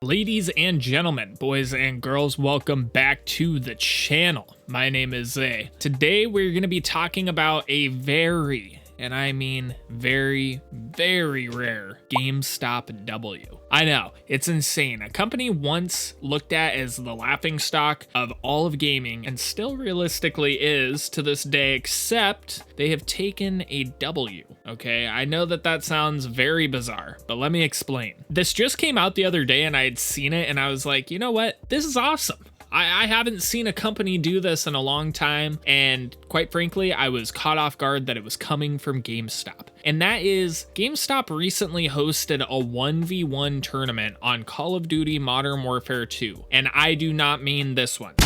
Ladies and gentlemen, boys and girls, welcome back to the channel. My name is Zay. Today we're going to be talking about a very, and I mean very, very rare GameStop W. I know, it's insane. A company once looked at as the laughingstock of all of gaming and still realistically is to this day, except they have taken a W. Okay, I know that sounds very bizarre, but let me explain. This just came out the other day and I had seen it and I was like, you know what? This is awesome. I haven't seen a company do this in a long time, and quite frankly, I was caught off guard that it was coming from GameStop. And that is, GameStop recently hosted a 1v1 tournament on Call of Duty Modern Warfare 2, and I do not mean this one.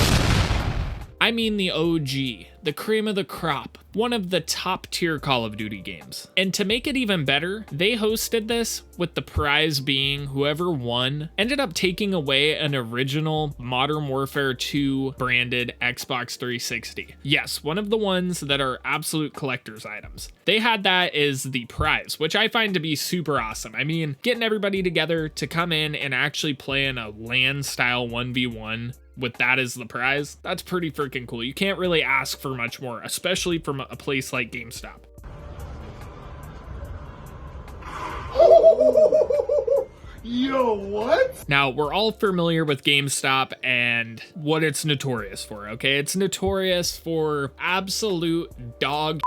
I mean the OG, the cream of the crop, one of the top tier Call of Duty games. And to make it even better, they hosted this with the prize being whoever won ended up taking away an original Modern Warfare 2 branded Xbox 360. Yes, one of the ones that are absolute collector's items. They had that as the prize, which I find to be super awesome. I mean, getting everybody together to come in and actually play in a LAN style 1v1 with that as the prize, that's pretty freaking cool. You can't really ask for much more, especially from a place like GameStop. Yo, what? Now, we're all familiar with GameStop and what it's notorious for, okay? It's notorious for absolute dog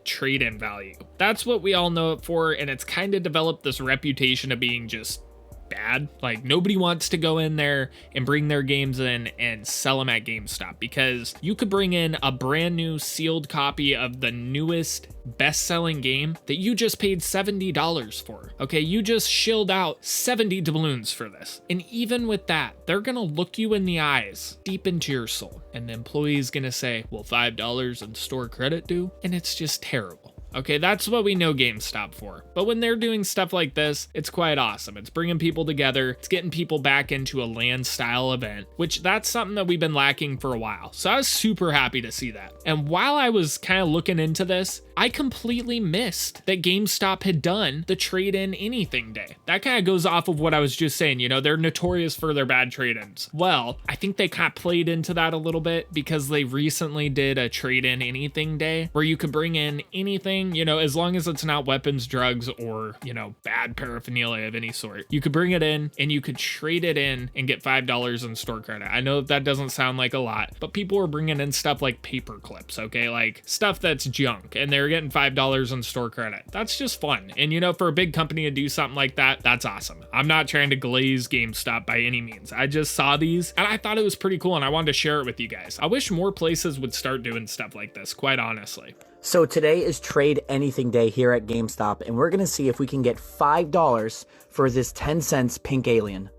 trade-in value. That's what we all know it for, and it's kind of developed this reputation of being just bad. Like, nobody wants to go in there and bring their games in and sell them at GameStop, because you could bring in a brand new sealed copy of the newest best-selling game that you just paid $70 for. Okay, you just shilled out 70 doubloons for this. And even with that, they're gonna look you in the eyes, deep into your soul, and the employee's gonna say, well, $5 in store credit do? And it's just terrible. Okay, that's what we know GameStop for. But when they're doing stuff like this, it's quite awesome. It's bringing people together. It's getting people back into a LAN style event, which that's something that we've been lacking for a while. So I was super happy to see that. And while I was kind of looking into this, I completely missed that GameStop had done the trade-in anything day. That kind of goes off of what I was just saying. You know, they're notorious for their bad trade-ins. Well, I think they kind of played into that a little bit because they recently did a trade-in anything day where you could bring in anything, you know, as long as it's not weapons, drugs, or, you know, bad paraphernalia of any sort. You could bring it in and you could trade it in and get $5 in store credit. I know that doesn't sound like a lot, but people were bringing in stuff like paper clips, okay? Like stuff that's junk, and they're getting $5 in store credit. That's just fun. And you know, for a big company to do something like that, that's awesome. I'm not trying to glaze GameStop by any means. I just saw these and I thought it was pretty cool and I wanted to share it with you guys. I wish more places would start doing stuff like this, quite honestly. So today is Trade Anything Day here at GameStop, and we're going to see if we can get $5 for this 10 cents pink alien.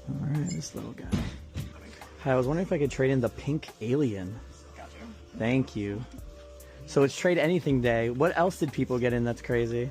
All right, this little guy. Hi, I was wondering if I could trade in the pink alien. Gotcha. Thank you. So it's Trade Anything Day. What else did people get in that's crazy?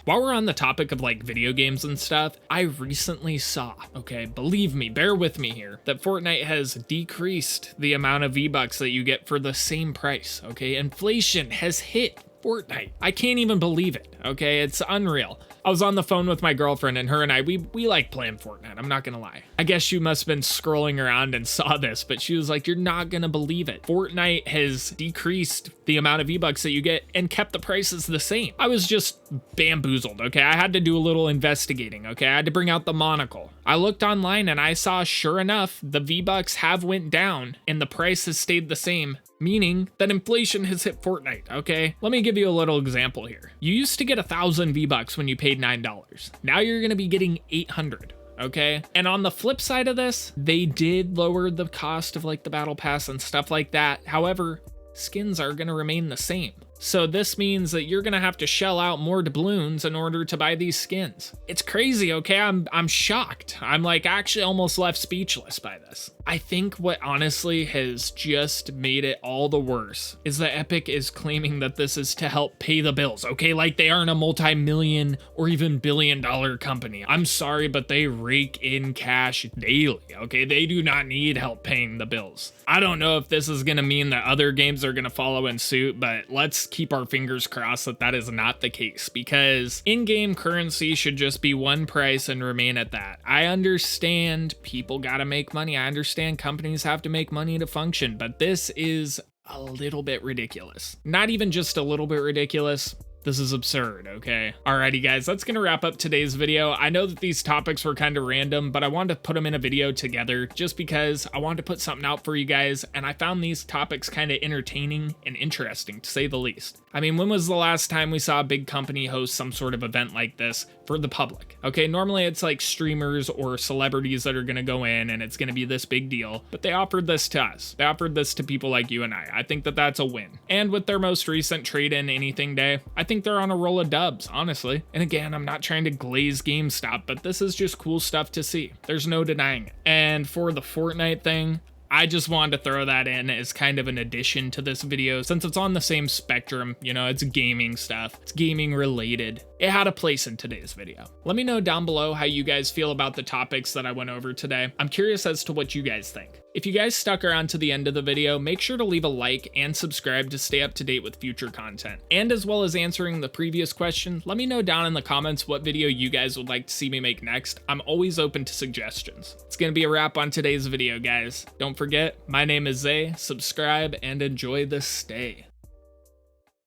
While we're on the topic of like video games and stuff, I recently saw, okay, believe me, bear with me here, that Fortnite has decreased the amount of V-Bucks that you get for the same price, okay? Inflation has hit Fortnite. I can't even believe it, okay? It's unreal. I was on the phone with my girlfriend and her and I, we like playing Fortnite, I'm not gonna lie. I guess she must have been scrolling around and saw this, but she was like, you're not gonna believe it. Fortnite has decreased the amount of V-Bucks that you get and kept the prices the same. I was just bamboozled, okay? I had to do a little investigating, okay? I had to bring out the monocle. I looked online and I saw, sure enough, the V-Bucks have went down and the price has stayed the same, meaning that inflation has hit Fortnite, okay? Let me give you a little example here. You used to get 1,000 V-Bucks when you paid $9. Now you're gonna be getting 800. Okay, and on the flip side of this, they did lower the cost of like the battle pass and stuff like that. However, skins are gonna remain the same. So this means that you're gonna have to shell out more doubloons in order to buy these skins. It's crazy, okay? I'm shocked. I'm like actually almost left speechless by this. I think what honestly has just made it all the worse is that Epic is claiming that this is to help pay the bills, okay? Like they aren't a multi-million or even billion-dollar company. I'm sorry, but they rake in cash daily, okay? They do not need help paying the bills. I don't know if this is gonna mean that other games are gonna follow in suit, but let's keep our fingers crossed that that is not the case, because in-game currency should just be one price and remain at that. I understand people gotta make money. I understand companies have to make money to function, but this is a little bit ridiculous. Not even just a little bit ridiculous. This is absurd, okay? Alrighty guys, that's gonna wrap up today's video. I know that these topics were kind of random, but I wanted to put them in a video together just because I wanted to put something out for you guys, and I found these topics kind of entertaining and interesting, to say the least. I mean, when was the last time we saw a big company host some sort of event like this for the public? Okay, normally it's like streamers or celebrities that are gonna go in and it's gonna be this big deal, but they offered this to us. They offered this to people like you and I. I think that that's a win. And with their most recent trade-in anything day, I think they're on a roll of dubs, honestly. And again, I'm not trying to glaze GameStop, but this is just cool stuff to see. There's no denying it. And for the Fortnite thing, I just wanted to throw that in as kind of an addition to this video, since it's on the same spectrum, you know, it's gaming stuff, it's gaming related. It had a place in today's video. Let me know down below how you guys feel about the topics that I went over today. I'm curious as to what you guys think. If you guys stuck around to the end of the video, make sure to leave a like and subscribe to stay up to date with future content. And as well as answering the previous question, let me know down in the comments what video you guys would like to see me make next. I'm always open to suggestions. It's gonna be a wrap on today's video, guys. Don't forget, my name is Zay. Subscribe and enjoy the stay.